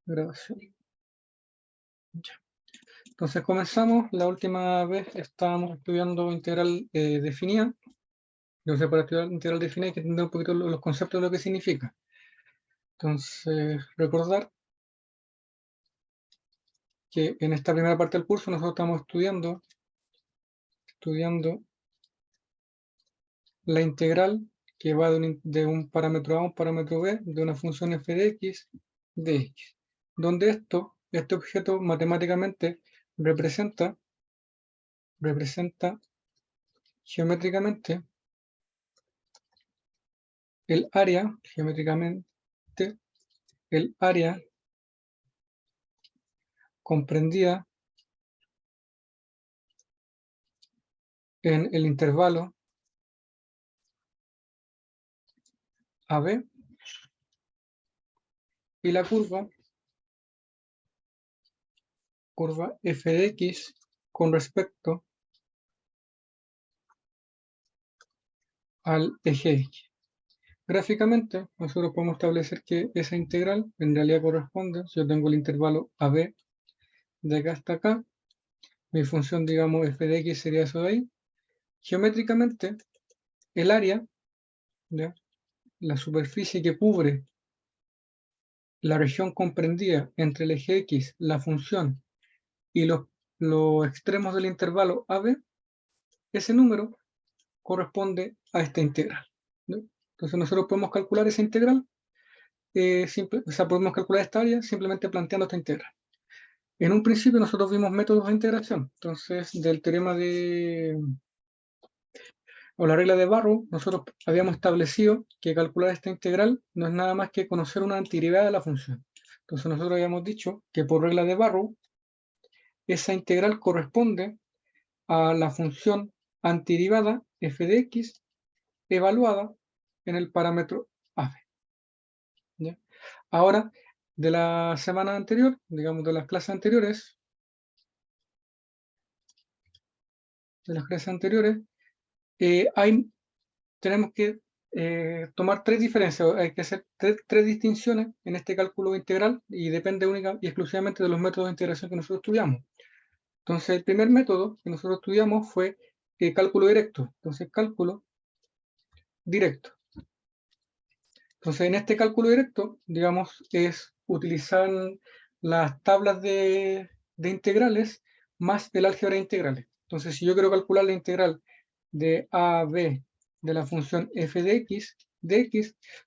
Grabación. Ya. Entonces comenzamos. La última vez estábamos estudiando integral definida. Entonces, para estudiar integral definida hay que entender un poquito los conceptos de lo que significa. Entonces, recordar que en esta primera parte del curso nosotros estamos estudiando la integral que va de un parámetro A a un parámetro B de una función f de x, donde este objeto matemáticamente representa geométricamente el área, comprendida en el intervalo AB y la curva f de x con respecto al eje x. Gráficamente, nosotros podemos establecer que esa integral en realidad corresponde, si yo tengo el intervalo AB de acá hasta acá, mi función, digamos, f de x sería eso de ahí. Geométricamente, el área, ¿ya?, la superficie que cubre la región comprendida entre el eje x, la función, y los extremos del intervalo AB, ese número corresponde a esta integral, ¿no? Entonces nosotros podemos calcular esa integral, podemos calcular esta área simplemente planteando esta integral. En un principio nosotros vimos métodos de integración. Entonces, del teorema o la regla de Barrow, nosotros habíamos establecido que calcular esta integral no es nada más que conocer una antiderivada de la función. Entonces nosotros habíamos dicho que por regla de Barrow, esa integral corresponde a la función antiderivada f de x evaluada en el parámetro AB. ¿Ya? Ahora, de la semana anterior, digamos de las clases anteriores, tenemos que tomar tres diferencias, hay que hacer tres distinciones en este cálculo integral y depende única y exclusivamente de los métodos de integración que nosotros estudiamos. Entonces, el primer método que nosotros estudiamos fue cálculo directo. Entonces, cálculo directo. Entonces, en este cálculo directo, digamos, es utilizar las tablas de integrales más el álgebra de integrales. Entonces, si yo quiero calcular la integral de a a b de la función f de x,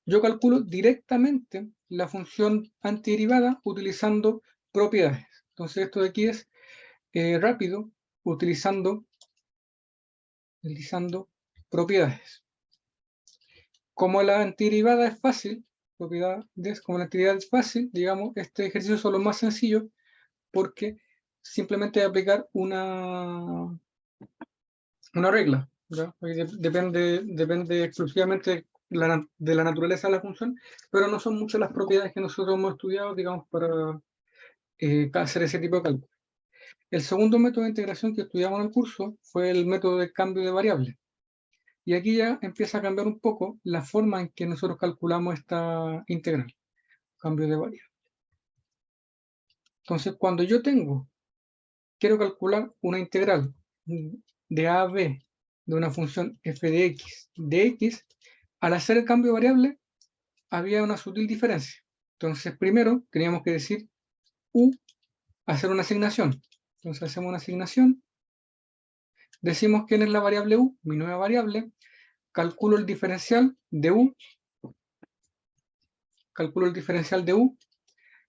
yo calculo directamente la función antiderivada utilizando propiedades. Entonces, esto de aquí es rápido utilizando propiedades. Como la antiderivada es fácil, como la antiderivada es fácil, digamos, este ejercicio es lo más sencillo porque simplemente aplicar una regla, ¿ya? Depende exclusivamente de la naturaleza de la función, pero no son muchas las propiedades que nosotros hemos estudiado, digamos, para hacer ese tipo de cálculo. El segundo método de integración que estudiamos en el curso fue el método de cambio de variables. Y aquí ya empieza a cambiar un poco la forma en que nosotros calculamos esta integral, cambio de variable. Entonces, cuando yo quiero calcular una integral de a a b de una función f de x, al hacer el cambio de variable había una sutil diferencia. Entonces, primero teníamos que decir u, hacer una asignación. Entonces hacemos una asignación, decimos quién es la variable u, mi nueva variable, calculo el diferencial de u,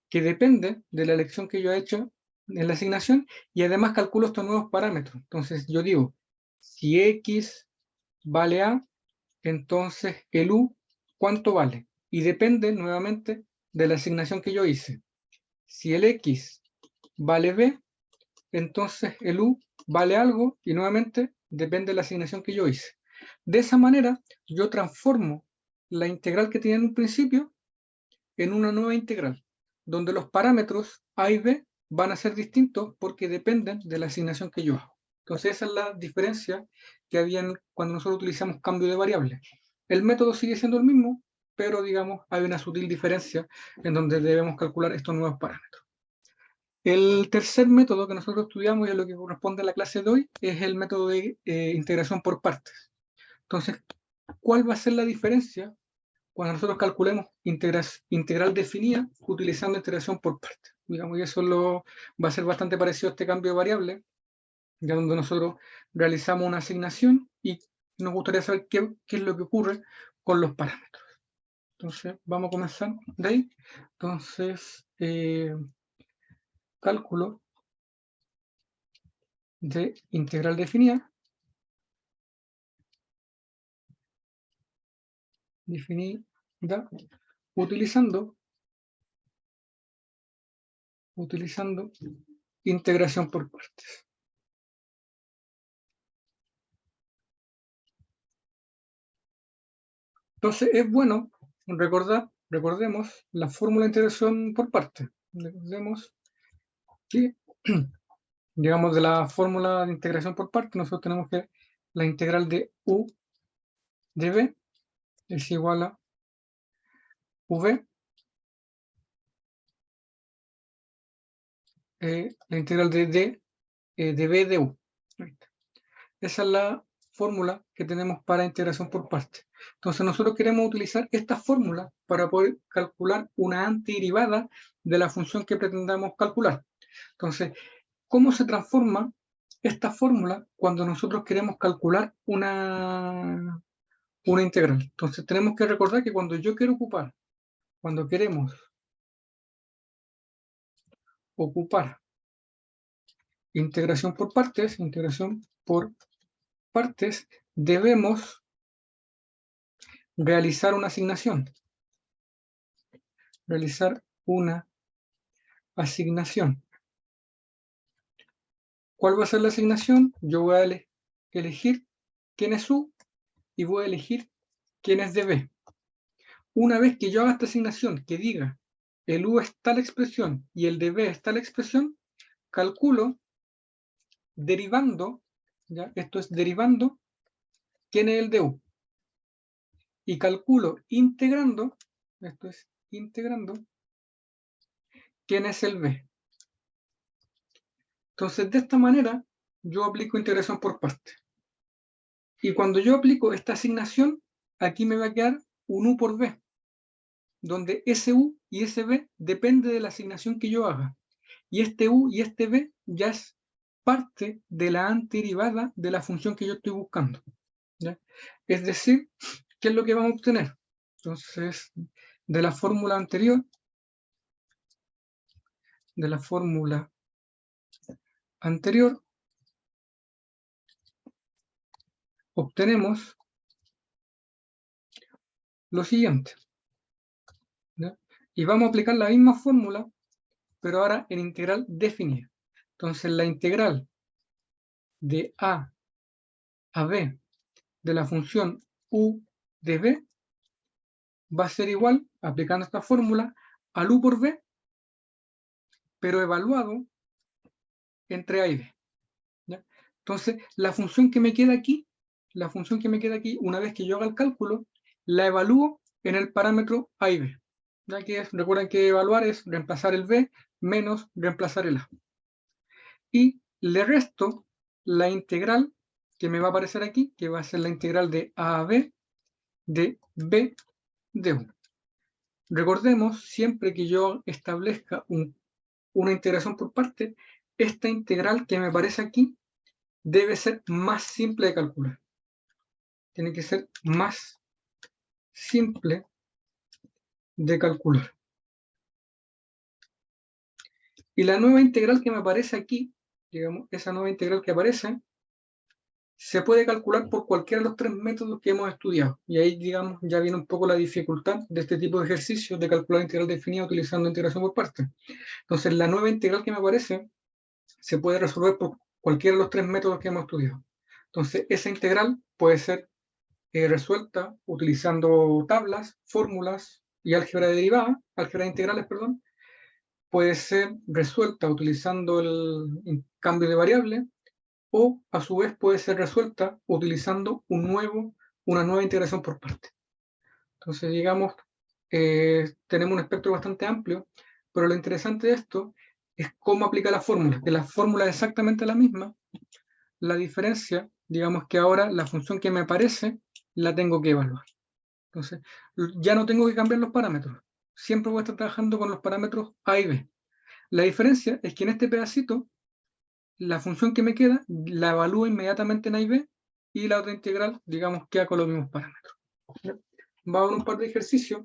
que depende de la elección que yo he hecho en la asignación, y además calculo estos nuevos parámetros. Entonces yo digo, si x vale a, entonces el u, ¿cuánto vale? Y depende nuevamente de la asignación que yo hice. Si el x vale b, entonces el u vale algo, y nuevamente depende de la asignación que yo hice. De esa manera, yo transformo la integral que tiene en un principio en una nueva integral, donde los parámetros a y b van a ser distintos porque dependen de la asignación que yo hago. Entonces esa es la diferencia que había cuando nosotros utilizamos cambio de variable. El método sigue siendo el mismo, pero digamos hay una sutil diferencia en donde debemos calcular estos nuevos parámetros. El tercer método que nosotros estudiamos y a lo que corresponde a la clase de hoy es el método de integración por partes. Entonces, ¿cuál va a ser la diferencia cuando nosotros calculemos integral definida utilizando integración por partes? Digamos, y eso va a ser bastante parecido a este cambio de variable, ya donde nosotros realizamos una asignación y nos gustaría saber qué es lo que ocurre con los parámetros. Entonces, vamos a comenzar de ahí. Entonces, cálculo de integral definida utilizando integración por partes. Entonces es bueno recordemos la fórmula de integración por partes. Recordemos que, digamos, de la fórmula de integración por partes, nosotros tenemos que la integral de u de b es igual a v, la integral de d de b de u. Esa es la fórmula que tenemos para integración por partes. Entonces nosotros queremos utilizar esta fórmula para poder calcular una antiderivada de la función que pretendamos calcular. Entonces, ¿cómo se transforma esta fórmula cuando nosotros queremos calcular una integral? Entonces tenemos que recordar que cuando queremos ocupar integración por partes, debemos realizar una asignación. ¿Cuál va a ser la asignación? Yo voy a elegir quién es u y voy a elegir quién es db. Una vez que yo haga esta asignación que diga el u es tal expresión y el db es tal expresión, calculo derivando, ¿ya? Esto es derivando quién es el de u. Y calculo integrando, esto es integrando quién es el b. Entonces, de esta manera, yo aplico integración por partes. Y cuando yo aplico esta asignación, aquí me va a quedar un u por b, donde ese u y ese b depende de la asignación que yo haga. Y este u y este b ya es parte de la antiderivada de la función que yo estoy buscando, ¿ya? Es decir, ¿qué es lo que vamos a obtener? Entonces, de la fórmula anterior, obtenemos lo siguiente, ¿ya? Y vamos a aplicar la misma fórmula, pero ahora en integral definida. Entonces, la integral de a b de la función u de b va a ser igual, aplicando esta fórmula, al u por b, pero evaluado entre a y b, ¿ya? Entonces, la función que me queda aquí, una vez que yo haga el cálculo, la evalúo en el parámetro a y b. Ya que recuerden que evaluar es reemplazar el b menos reemplazar el a. Y le resto la integral que me va a aparecer aquí, que va a ser la integral de a a b de b de u. Recordemos, siempre que yo establezca una integración por parte, esta integral que me aparece aquí debe ser más simple de calcular. Tiene que ser más simple de calcular. Y la nueva integral que me aparece aquí, digamos, esa nueva integral que aparece, se puede calcular por cualquiera de los tres métodos que hemos estudiado. Y ahí, digamos, ya viene un poco la dificultad de este tipo de ejercicios de calcular integral definida utilizando integración por partes. Entonces, la nueva integral que me aparece se puede resolver por cualquiera de los tres métodos que hemos estudiado. Entonces, esa integral puede ser resuelta utilizando tablas, fórmulas y álgebra de integrales, perdón. Puede ser resuelta utilizando el cambio de variable, o a su vez puede ser resuelta utilizando una nueva integración por partes. Entonces, digamos, tenemos un espectro bastante amplio, pero lo interesante de esto es cómo aplica la fórmula, que la fórmula es exactamente la misma. La diferencia, digamos que ahora la función que me aparece la tengo que evaluar. Entonces, ya no tengo que cambiar los parámetros. Siempre voy a estar trabajando con los parámetros A y B. La diferencia es que en este pedacito, la función que me queda, la evalúo inmediatamente en A y B, y la otra integral, digamos, queda con los mismos parámetros. Va a haber un par de ejercicios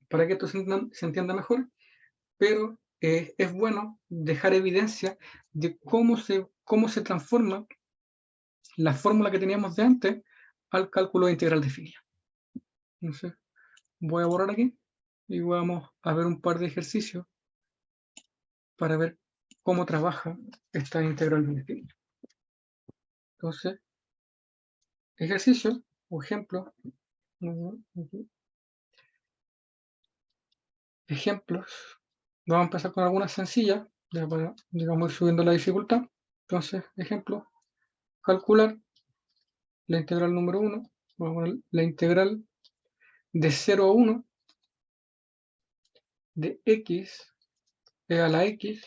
para que esto se entienda mejor, pero es bueno dejar evidencia de cómo se transforma la fórmula que teníamos de antes al cálculo de integral definida. Entonces, voy a borrar aquí y vamos a ver un par de ejercicios para ver cómo trabaja esta integral definida. Entonces, ejercicio o ejemplo. Ejemplos. Vamos a empezar con algunas sencillas, ya para, digamos, ir subiendo la dificultad. Entonces, ejemplo, calcular la integral número 1, vamos a poner la integral de 0 a 1 de x a la x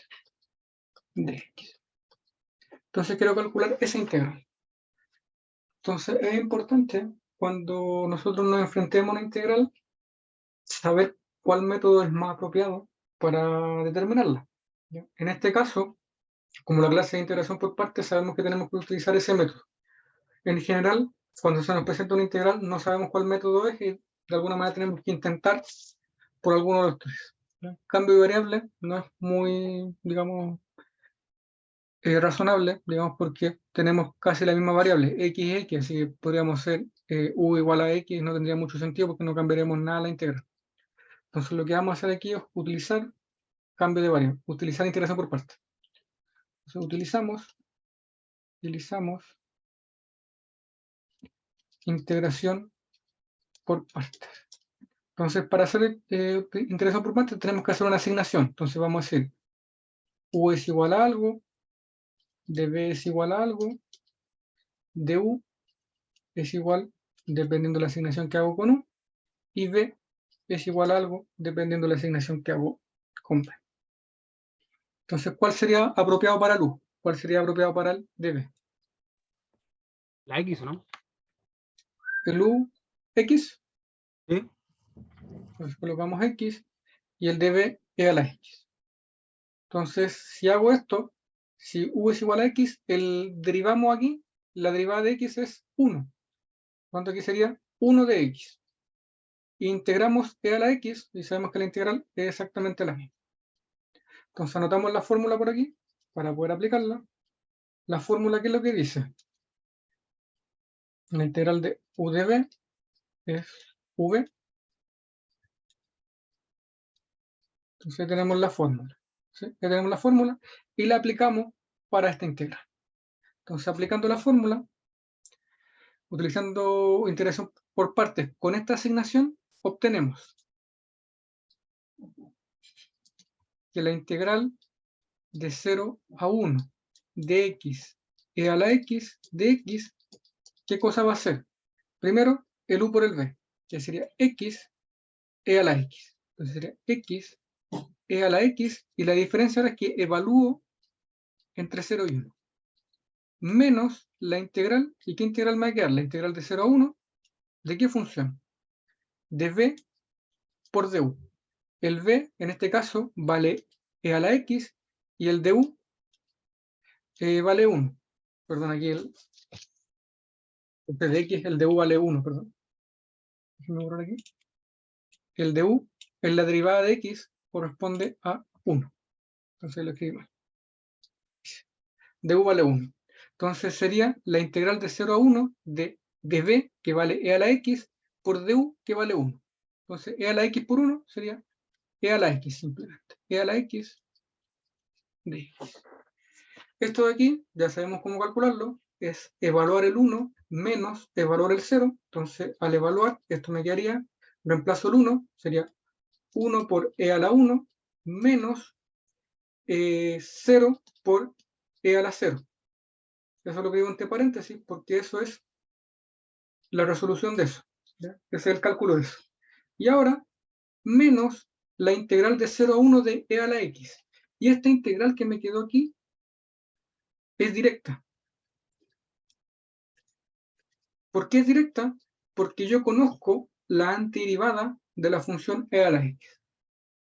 de x. Entonces quiero calcular esa integral. Entonces es importante cuando nosotros nos enfrentemos a una integral saber cuál método es más apropiado para determinarla. En este caso, como la clase de integración por partes, sabemos que tenemos que utilizar ese método. En general, cuando se nos presenta una integral, no sabemos cuál método es y de alguna manera tenemos que intentar por alguno de los tres. Cambio de variable no es muy, digamos, razonable, digamos, porque tenemos casi la misma variable, x y x, así que podríamos ser u igual a x, no tendría mucho sentido porque no cambiaremos nada la integral. Entonces lo que vamos a hacer aquí es utilizar cambio de variable, utilizar integración por partes. Entonces utilizamos integración por partes. Entonces para hacer integración por partes tenemos que hacer una asignación. Entonces vamos a decir u es igual a algo, de b es igual a algo, de u es igual, dependiendo de la asignación que hago con u, y b es igual a algo, dependiendo de la asignación que hago con b. Entonces, ¿cuál sería apropiado para el u? ¿Cuál sería apropiado para el db? La X, ¿o no? El u, x, Sí. entonces colocamos x, y el db es a la x. Entonces, si hago esto, si u es igual a x, derivamos aquí, la derivada de x es 1. ¿Cuánto aquí sería? 1 de x. Integramos e a la x, y sabemos que la integral es exactamente la misma. Entonces anotamos la fórmula por aquí, para poder aplicarla. La fórmula, ¿qué es lo que dice? La integral de u de b es v. Entonces tenemos la fórmula. ¿Sí? Ya tenemos la fórmula y la aplicamos para esta integral. Entonces aplicando la fórmula, utilizando integración por partes con esta asignación, obtenemos que la integral de 0 a 1 de x e a la x de x, ¿qué cosa va a ser? Primero, el u por el b, que sería x e a la x. Entonces sería x e a la x, y la diferencia ahora es que evalúo entre 0 y 1. Menos la integral, ¿y qué integral me va a quedar? La integral de 0 a 1, ¿de qué función? De b por du. El b, en este caso, vale e a la x, y el du vale 1. Perdón, aquí el de x, el du vale 1, perdón. Déjenme borrar aquí. El du en la derivada de x corresponde a 1. Entonces lo escribí mal. Du vale 1. Entonces sería la integral de 0 a 1 de b, que vale e a la x, por du, que vale 1. Entonces e a la x por 1 sería e a la x simplemente. E a la x de x. Esto de aquí, ya sabemos cómo calcularlo, es evaluar el 1 menos evaluar el 0. Entonces al evaluar, esto me quedaría, reemplazo el 1, sería 1 por e a la 1 menos 0 por e a la 0. Eso lo digo entre paréntesis porque eso es la resolución de eso. ¿ya? Ese es el cálculo de eso. Y ahora menos la integral de 0 a 1 de e a la x. Y esta integral que me quedó aquí es directa. ¿Por qué es directa? Porque yo conozco la antiderivada de la función e a la x.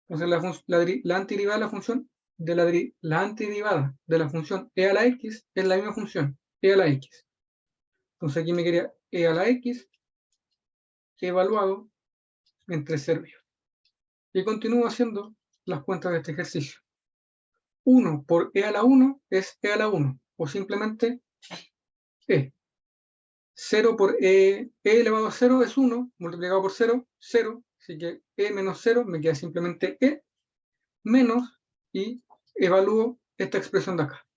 Entonces la antiderivada de la función la antiderivada de la función e a la x es la misma función, e a la x. Entonces aquí me quedaría e a la x evaluado entre 0 y 1. Y continúo haciendo las cuentas de este ejercicio. 1 por e a la 1 es e a la 1, o simplemente e. 0 por e elevado a 0 es 1, multiplicado por 0, 0, así que e menos 0 me queda simplemente e, menos, y evalúo esta expresión de acá.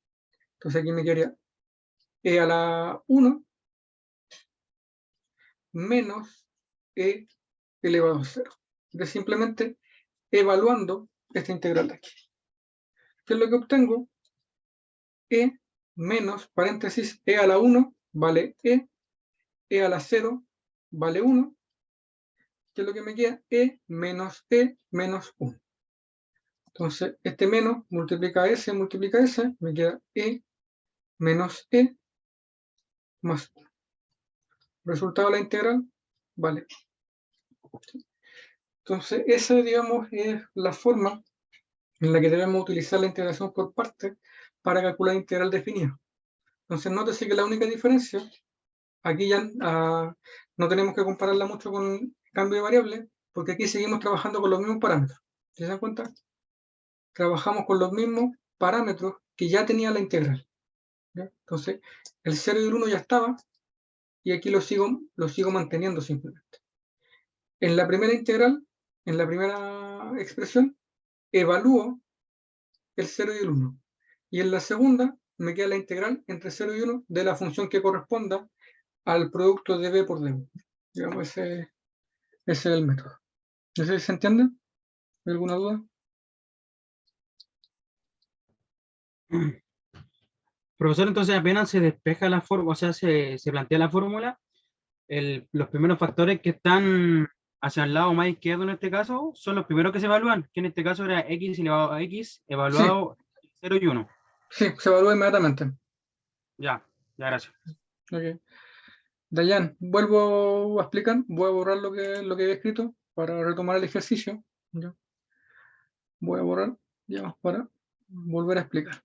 Entonces aquí me quedaría e a la 1 menos e elevado a 0. Entonces simplemente evaluando esta integral de aquí. ¿Qué es lo que obtengo? E menos, paréntesis, e a la 1 vale e a la 0 vale 1, que es lo que me queda, e menos 1. Entonces, este menos multiplica S, me queda e menos e más 1. Resultado de la integral vale. Entonces, esa, digamos, es la forma en la que debemos utilizar la integración por partes para calcular la integral definida. Entonces, nótese que la única diferencia, aquí ya no tenemos que compararla mucho con cambio de variable, porque aquí seguimos trabajando con los mismos parámetros. ¿Se dan cuenta? Trabajamos con los mismos parámetros que ya tenía la integral. ¿Ya? Entonces, el 0 y el 1 ya estaba, y aquí lo sigo manteniendo simplemente. En la primera integral, en la primera expresión, evalúo el 0 y el 1. Y en la segunda, me queda la integral entre 0 y 1 de la función que corresponda al producto de b por d. Digamos, ese es el método. No sé si se entiende. ¿Hay alguna duda? Profesor, entonces apenas se despeja la fórmula, o sea, se plantea la fórmula, los primeros factores que están hacia el lado más izquierdo en este caso son los primeros que se evalúan, que en este caso era x elevado a x, Sí, evaluado 0 y 1. sí, se evalúa inmediatamente. Ya, ya, gracias. Okay. Dayan, vuelvo a explicar, voy a borrar lo que había escrito para retomar el ejercicio. ¿Ya? Voy a borrar, ya, para volver a explicar.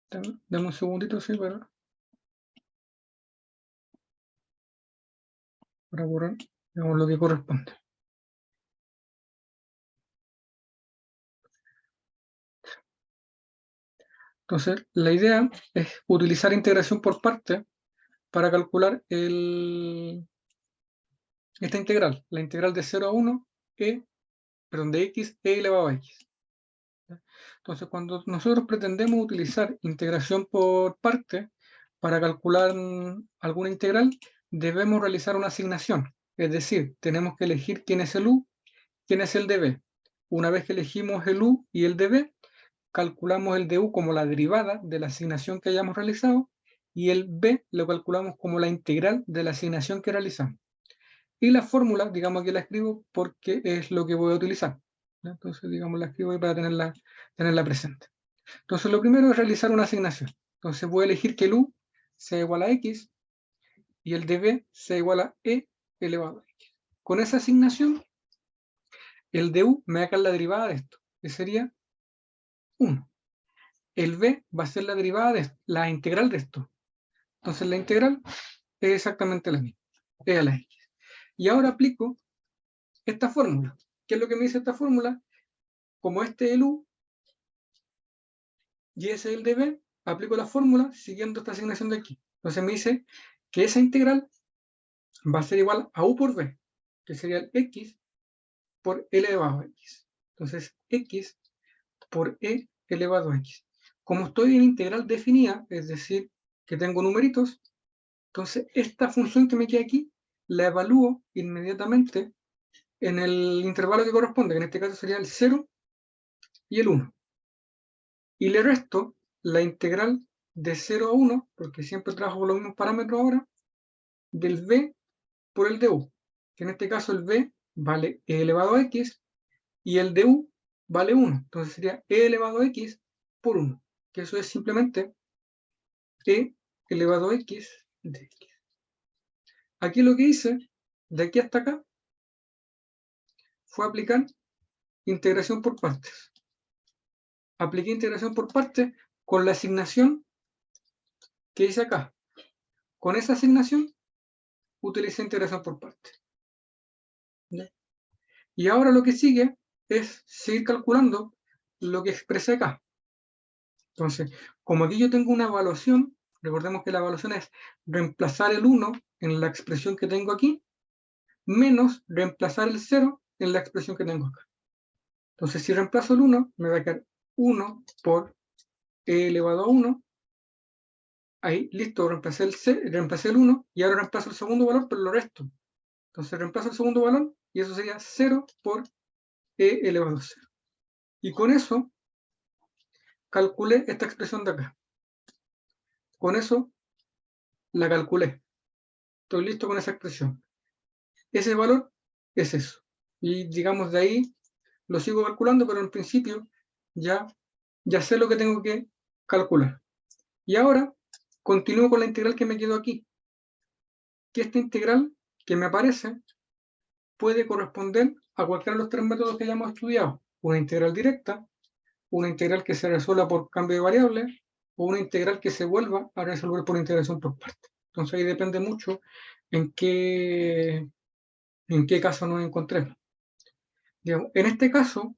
Dame un segundito, sí, para borrar, digamos, lo que corresponde. Entonces, la idea es utilizar integración por partes para calcular esta integral, la integral de 0 a 1, de x, e elevado a x. Entonces, cuando nosotros pretendemos utilizar integración por partes para calcular alguna integral, debemos realizar una asignación. Es decir, tenemos que elegir quién es el u, quién es el db. Una vez que elegimos el u y el db, calculamos el du como la derivada de la asignación que hayamos realizado, y el b lo calculamos como la integral de la asignación que realizamos. Y la fórmula, digamos que la escribo porque es lo que voy a utilizar. ¿Ya? Entonces, digamos, la escribo ahí para tenerla presente. Entonces, lo primero es realizar una asignación. Entonces, voy a elegir que el u sea igual a x y el db sea igual a e elevado a x. Con esa asignación, el du me va a quedar la derivada de esto, que sería 1. El b va a ser la derivada de esto, la integral de esto. Entonces, la integral es exactamente la misma, e a la x. Y ahora aplico esta fórmula. ¿Qué es lo que me dice esta fórmula? Como este es el u y ese es el db, aplico la fórmula siguiendo esta asignación de aquí. Entonces me dice que esa integral va a ser igual a u por b, que sería el x por e elevado a x. Entonces, x por e elevado a x. Como estoy en integral definida, es decir, que tengo numeritos, entonces esta función que me queda aquí, la evalúo inmediatamente en el intervalo que corresponde, que en este caso sería el 0 y el 1. Y le resto la integral de 0 a 1, porque siempre trabajo con los mismos parámetros ahora, del b por el du, que en este caso el b vale e elevado a x y el de u vale 1. Entonces sería e elevado a x por 1, que eso es simplemente e elevado a x de x. Aquí lo que hice, de aquí hasta acá, fue aplicar integración por partes. Apliqué integración por partes con la asignación que hice acá. Con esa asignación utilicé integración por partes. ¿Ya? Y ahora lo que sigue es seguir calculando lo que expresé acá. Entonces, como aquí yo tengo una evaluación, recordemos que la evaluación es reemplazar el 1 en la expresión que tengo aquí, menos reemplazar el 0 en la expresión que tengo acá. Entonces, si reemplazo el 1, me va a quedar 1 por e elevado a 1. Ahí, listo, reemplacé el 1 y ahora reemplazo el segundo valor, pero lo resto. Entonces reemplazo el segundo valor y eso sería 0 por e elevado a 0. Y con eso calculé esta expresión de acá. Con eso la calculé. Estoy listo con esa expresión. Ese valor es eso. Y digamos de ahí lo sigo calculando, pero en principio ya sé lo que tengo que calcular. Y ahora continúo con la integral que me quedó aquí. Que esta integral que me aparece puede corresponder a cualquiera de los tres métodos que ya hemos estudiado. Una integral directa, una integral que se resuelva por cambio de variable, o una integral que se vuelva a resolver por integración por partes. Entonces ahí depende mucho en qué caso nos encontremos. Digamos, en este caso,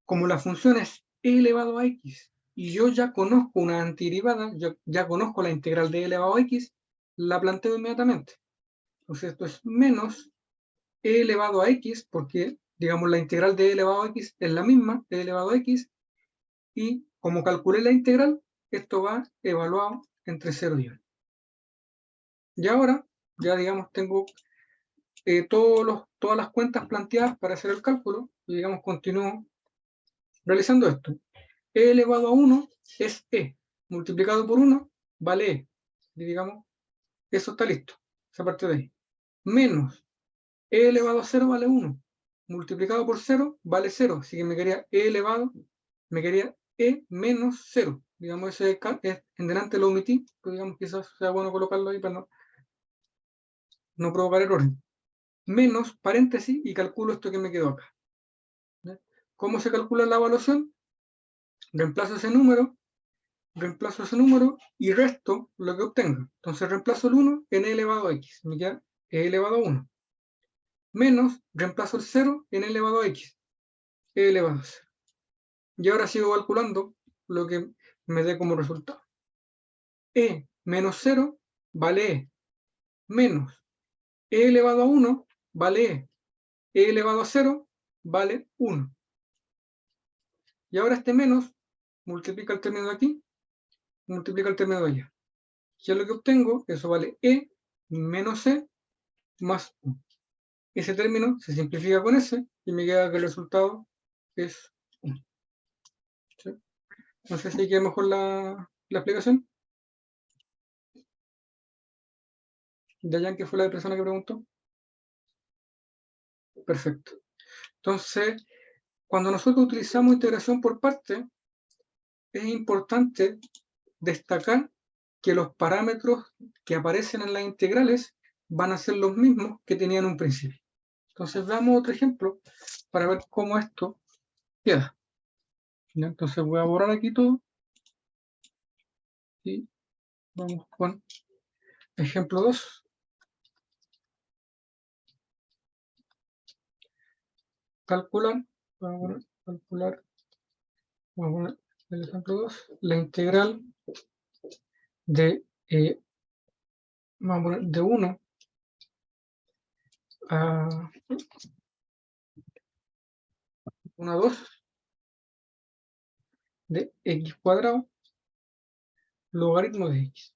como la función es e elevado a x, y yo ya conozco una antiderivada, yo ya conozco la integral de e elevado a x, la planteo inmediatamente. Entonces esto es menos e elevado a x, porque digamos la integral de e elevado a x es la misma, e elevado a x, y como calculé la integral, esto va evaluado entre 0 y 1. Y ahora, ya digamos, tengo todas las cuentas planteadas para hacer el cálculo, y digamos, continúo realizando esto. E elevado a 1 es e, multiplicado por 1 vale e, y digamos, eso está listo, esa parte de ahí. Menos e elevado a 0 vale 1, multiplicado por 0 vale 0, así que me quedaría e elevado, me quedaría e menos 0. Digamos, ese es, en delante lo omití, pero digamos quizás sea bueno colocarlo ahí para no provocar errores. Menos paréntesis y calculo esto que me quedó acá. ¿Ya? ¿Cómo se calcula la evaluación? Reemplazo ese número y resto lo que obtenga. Entonces reemplazo el 1 en e elevado a x, me queda e elevado a 1. Menos, reemplazo el 0 en e elevado a x, e elevado a 0. Y ahora sigo calculando lo que me dé como resultado. E menos 0 vale e, menos e elevado a 1 vale e elevado a 0 vale 1. Y ahora este menos multiplica el término de aquí, multiplica el término de allá. ¿Qué es lo que obtengo? Eso vale e menos e más 1. Ese término se simplifica con ese y me queda que el resultado es 1. ¿Sí? No sé si queda mejor la explicación. Dayan, que fue la persona que preguntó. Perfecto. Entonces, cuando nosotros utilizamos integración por partes, es importante destacar que los parámetros que aparecen en las integrales van a ser los mismos que tenían un principio. Entonces veamos otro ejemplo para ver cómo esto queda. Entonces voy a borrar aquí todo y vamos con ejemplo 2. Calcular, vamos a calcular, vamos a poner el ejemplo 2, la integral de, vamos a poner de 1 a 1 a 2 de x cuadrado logaritmo de x,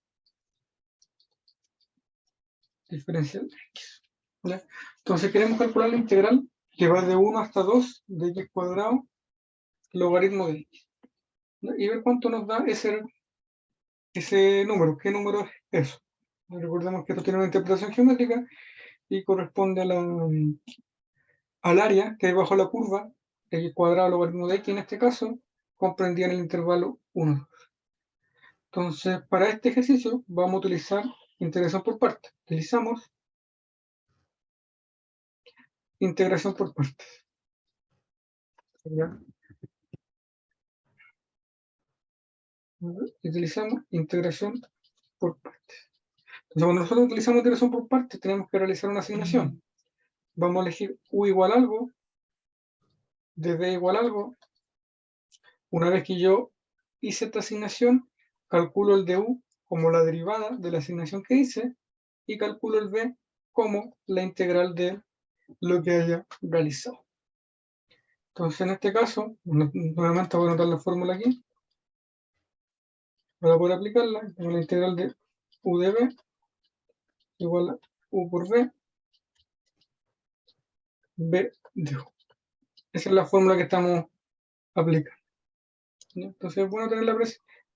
diferencial de x. ¿Ya? Entonces queremos calcular la integral que va de 1 hasta 2 de x cuadrado logaritmo de x. ¿Ya? Y ver cuánto nos da ese número. ¿Qué número es eso? Recordemos que esto tiene una interpretación geométrica y corresponde a al área que hay bajo la curva, x cuadrado logaritmo de x en este caso, comprendía en el intervalo 1. Entonces, para este ejercicio vamos a utilizar integración por partes. Utilizamos integración por partes. ¿Ya? Utilizamos integración por partes. Entonces, cuando nosotros utilizamos integración por partes, tenemos que realizar una asignación. Vamos a elegir u igual a algo, d igual a algo. Una vez que yo hice esta asignación, calculo el du como la derivada de la asignación que hice y calculo el b como la integral de lo que haya realizado. Entonces, en este caso, nuevamente voy a anotar la fórmula aquí para poder aplicarla. Tengo la integral de u de b igual a u por b, b de u. Esa es la fórmula que estamos aplicando. Entonces es bueno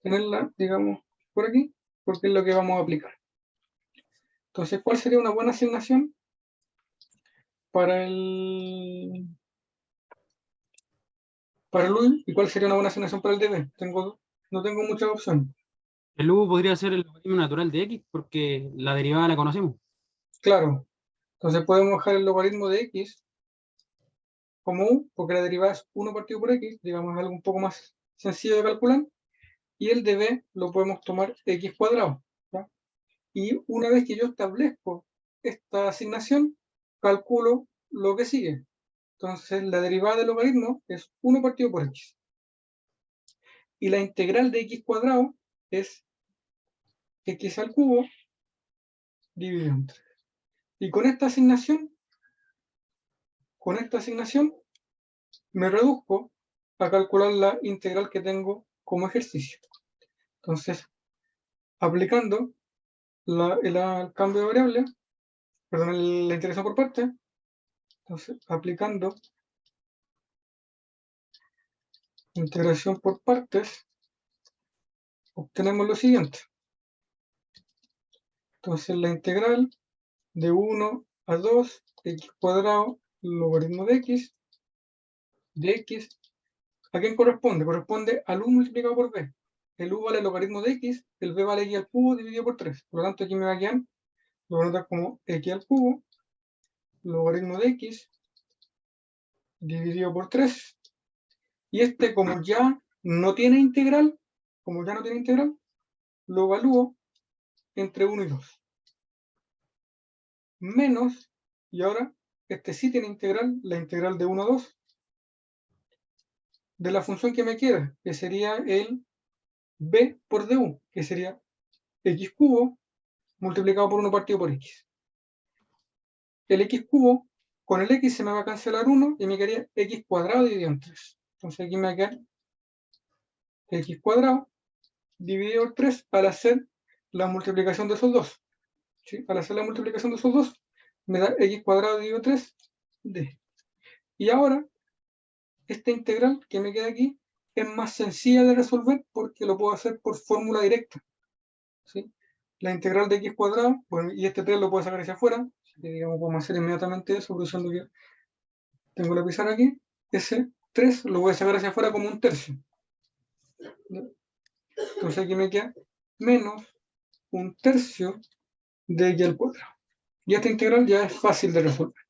tenerla, digamos, por aquí, porque es lo que vamos a aplicar. Entonces, ¿cuál sería una buena asignación para el U? ¿Y cuál sería una buena asignación para el db? No tengo muchas opciones. El u podría ser el logaritmo natural de x, porque la derivada la conocemos. Claro. Entonces podemos dejar el logaritmo de x como u, porque la derivada es 1 partido por x, digamos algo un poco más sencillo de calcular, y el db lo podemos tomar x cuadrado. ¿Ya? Y una vez que yo establezco esta asignación, calculo lo que sigue. Entonces la derivada del logaritmo es 1 partido por x. Y la integral de x cuadrado es x al cubo dividido entre 3. Y con esta asignación me reduzco a calcular la integral que tengo como ejercicio. Entonces, aplicando el cambio de variable, perdón, la integración por parte, entonces aplicando integración por partes, obtenemos lo siguiente. Entonces la integral de 1 a 2 x cuadrado logaritmo de x, ¿a quién corresponde? Corresponde al u multiplicado por b. El u vale el logaritmo de x, el b vale x al cubo dividido por 3. Por lo tanto, aquí me va a quedar, lo voy a anotar como x al cubo, logaritmo de x, dividido por 3. Y este, como ya no tiene integral, lo evalúo entre 1 y 2. Menos, y ahora, este sí tiene integral, la integral de 1 a 2, de la función que me queda, que sería el b por du, que sería x cubo multiplicado por 1 partido por x. El x cubo, con el x se me va a cancelar 1 y me quedaría x cuadrado dividido en 3. Entonces aquí me va a quedar x cuadrado dividido por 3 al hacer la multiplicación de esos dos. ¿Sí? Al hacer la multiplicación de esos dos, me da x cuadrado dividido 3 d. Y ahora, esta integral que me queda aquí es más sencilla de resolver porque lo puedo hacer por fórmula directa. ¿Sí? La integral de x cuadrado, bueno, y este 3 lo puedo sacar hacia afuera, así que digamos, podemos hacer inmediatamente eso, usando que tengo la pizarra aquí, ese 3 lo voy a sacar hacia afuera como un tercio. Entonces aquí me queda menos un tercio de y al cuadrado. Y esta integral ya es fácil de resolver.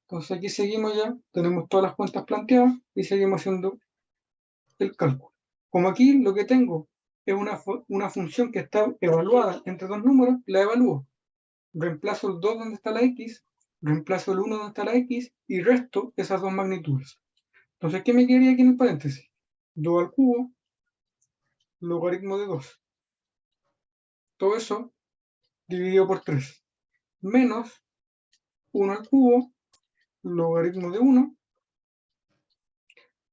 Entonces aquí seguimos ya, tenemos todas las cuentas planteadas y seguimos haciendo el cálculo. Como aquí lo que tengo es una función que está evaluada entre dos números, la evalúo. Reemplazo el 2 donde está la x, reemplazo el 1 donde está la x y resto esas dos magnitudes. Entonces, ¿qué me quedaría aquí en el paréntesis? 2 al cubo, logaritmo de 2. Todo eso dividido por 3. Menos 1 al cubo, logaritmo de 1.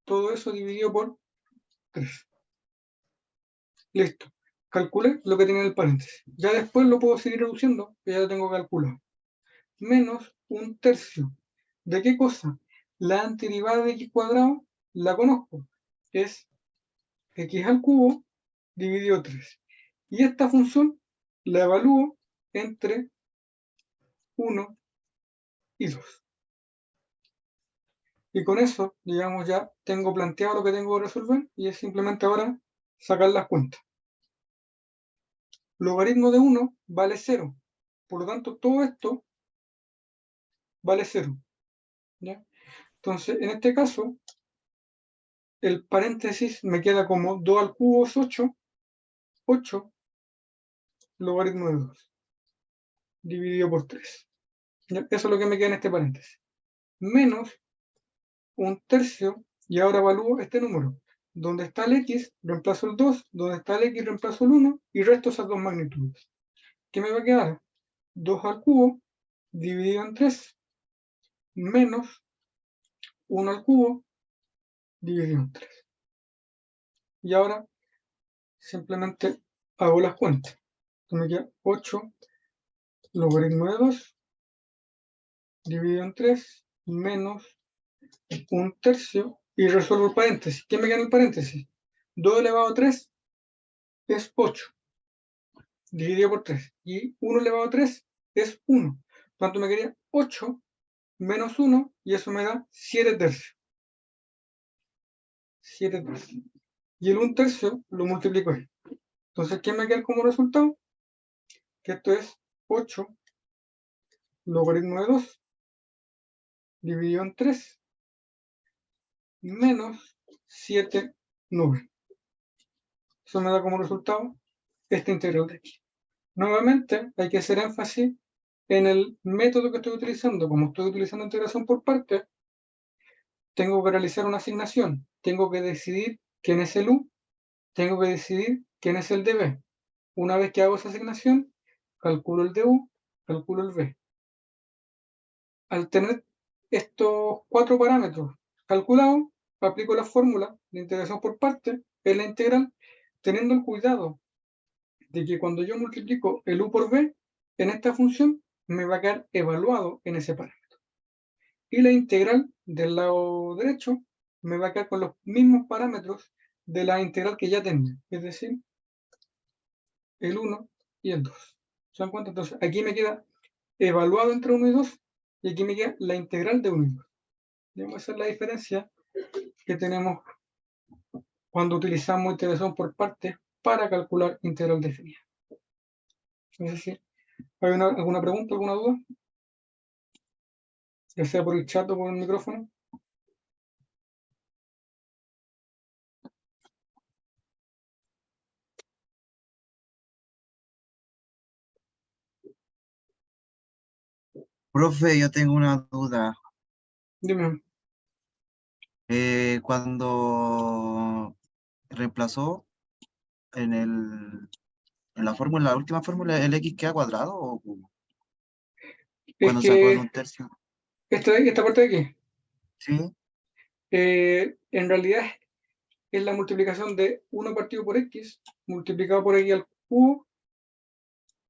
Todo eso dividido por 3. Listo. Calculé lo que tiene en el paréntesis. Ya después lo puedo seguir reduciendo, que ya lo tengo calculado. Menos un tercio. ¿De qué cosa? La antiderivada de x cuadrado la conozco. Es x al cubo dividido 3. Y esta función la evalúo entre 1 y 2. Y con eso, digamos, ya tengo planteado lo que tengo que resolver y es simplemente ahora sacar las cuentas. Logaritmo de 1 vale 0. Por lo tanto, todo esto vale 0. ¿Ya? Entonces, en este caso, el paréntesis me queda como 2 al cubo es 8, 8 logaritmo de 2, dividido por 3. ¿Ya? Eso es lo que me queda en este paréntesis. Menos 1/3, y ahora evalúo este número. Donde está el x, reemplazo el 2, donde está el x, reemplazo el 1, y resto esas dos magnitudes. ¿Qué me va a quedar? 2 al cubo, dividido en 3, menos 1 al cubo, dividido en 3. Y ahora simplemente hago las cuentas. Entonces me queda 8 logaritmo de 2, dividido en 3, menos 1/3, y resuelvo el paréntesis. ¿Qué me queda en el paréntesis? 2 elevado a 3 es 8, dividido por 3. Y 1 elevado a 3 es 1. Por tanto, me quedaría 8 menos 1, y eso me da 7/3. 7/3. Y el 1/3 lo multiplico ahí. Entonces, ¿qué me queda como resultado? Que esto es 8 logaritmo de 2 dividido en 3 menos 7/9. Eso me da como resultado esta integral de aquí. Nuevamente, hay que hacer énfasis en el método que estoy utilizando. Como estoy utilizando integración por partes, tengo que realizar una asignación. Tengo que decidir quién es el u, tengo que decidir quién es el db. Una vez que hago esa asignación, calculo el du, calculo el v. Al tener estos 4 parámetros calculados, aplico la fórmula de integración por partes en la integral, teniendo el cuidado de que cuando yo multiplico el u por v en esta función, me va a quedar evaluado en ese parámetro. Y la integral del lado derecho me va a quedar con los mismos parámetros de la integral que ya tengo, es decir, el 1 y el 2. ¿Se dan cuenta? Entonces, aquí me queda evaluado entre 1 y 2, y aquí me queda la integral de 1 y 2. Digamos, esa es la diferencia que tenemos cuando utilizamos integración por partes para calcular integral definida. No sé si hay alguna pregunta, alguna duda, ya sea por el chat o por el micrófono. Profe, yo tengo una duda. Dime. Cuando reemplazó en la fórmula, la última fórmula, ¿el x queda cuadrado o cubo? Es Cuando sacó el que 1/3. esta parte de aquí, Sí. en realidad es la multiplicación de 1 partido por x multiplicado por x al cubo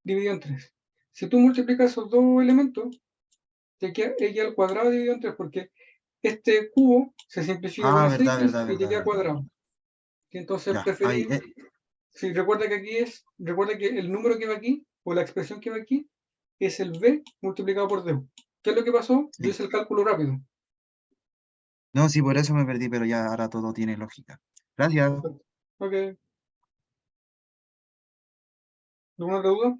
dividido en 3. Si tú multiplicas esos dos elementos, te queda x al cuadrado dividido en 3, porque este cubo se simplifica con Ah, ese verdad, x verdad, y te verdad, queda verdad. cuadrado. Y entonces Ya, ahí. preferí, si recuerda que aquí recuerda que el número que va aquí, o la expresión que va aquí, es el b multiplicado por d. ¿Qué es lo que pasó? Yo Sí. hice el cálculo rápido. No, sí, por eso me perdí, pero ya ahora todo tiene lógica. Gracias. Ok. ¿Alguna otra duda?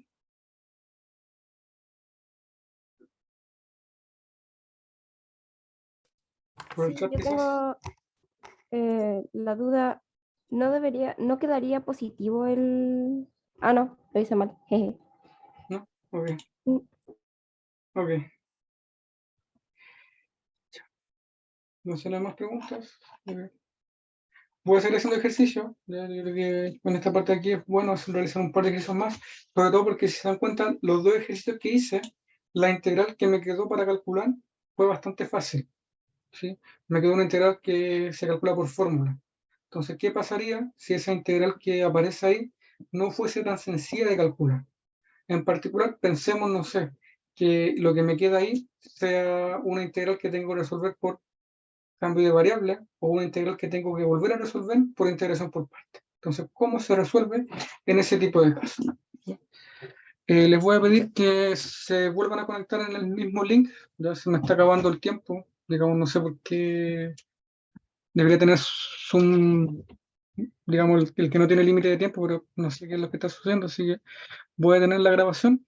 Por el Sí, chat yo quizás. tengo la duda, no quedaría positivo el... Ah, no, lo hice mal. Jeje. ¿No? Ok. Mm, Ok. No sé, ¿hay más preguntas? Ok. Voy a seguir haciendo ejercicio. Ya, yo creo que en esta parte de aquí es bueno realizar un par de ejercicios más, sobre todo porque si se dan cuenta, los dos ejercicios que hice, la integral que me quedó para calcular fue bastante fácil, ¿sí? Me quedó una integral que se calcula por fórmula. Entonces, ¿qué pasaría si esa integral que aparece ahí no fuese tan sencilla de calcular? En particular, pensemos, no sé, que lo que me queda ahí sea una integral que tengo que resolver por cambio de variable, o una integral que tengo que volver a resolver por integración por partes. Entonces, ¿cómo se resuelve en ese tipo de casos? Les voy a pedir que se vuelvan a conectar en el mismo link, ya se me está acabando el tiempo, digamos, no sé por qué debería tener Zoom, digamos, el que no tiene límite de tiempo, pero no sé qué es lo que está sucediendo, así que voy a detener la grabación